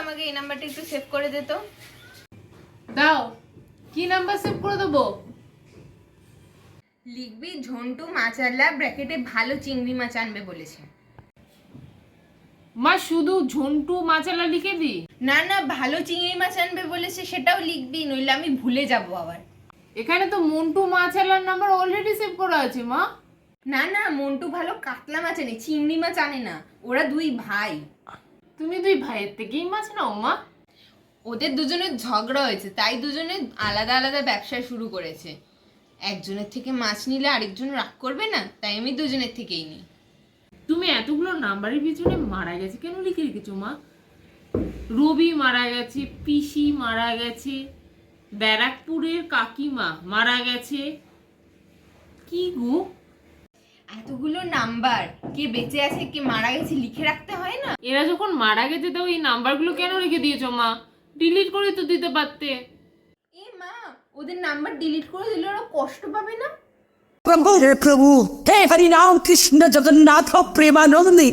আমাকে এই নাম্বারটা একটু সেভ করে দে তো। দাও, কি নাম্বার সেভ করে দেবো? লিখবি ঝন্টু মাছালা ব্র্যাকেটে ভালো চিংড়ি মাছ আনবে বলেছে। মা শুধু ঝন্টু মাছালা লিখে দি? না না, ভালো চিংড়ি মাছ আনবে বলেছে সেটাও লিখবি, নইলে আমি ভুলে যাব আবার। এখানে তো মন্টু মাছালার নাম্বার অলরেডি সেভ করা আছে মা। না না, মন্টু ভালো কাতলা মাছ আনে, চিংড়ি মাছ আনে না। ওরা দুই ভাই। তুমি দুই ভাইয়ের থেকেই মাছ নাও মা? ওদের দুজনের ঝগড়া হয়েছে, তাই দুজনে আলাদা আলাদা ব্যবসা শুরু করেছে। একজনের থেকে মাছ নিলে আরেকজন রাগ করবে না, তাই আমি দুজনের থেকেই নিই। তুমি এতগুলো নাম্বারের পিছনে মারা গেছে কেন লিখে রেখেছো মা? রবি মারা গেছে, পিসি মারা গেছে, ব্যারাকপুরের কাকিমা মারা গেছে, কি গো? এতগুলো নাম্বার, কে বেঁচে আছে কে মারা গেছে লিখে রাখতে হয় না? এরা যখন মারা গেছে তাও এই নাম্বারগুলো কেন রেখে দিয়েছো মা? ডিলিট করে তো দিতে পারতে। এ মা, ওদের নাম্বার ডিলিট করে দিলে ওরা কষ্ট পাবে না? प्रभु हे प्रभु हे हरिनाम कृष्ण जगन्नाथ प्रेमानंदी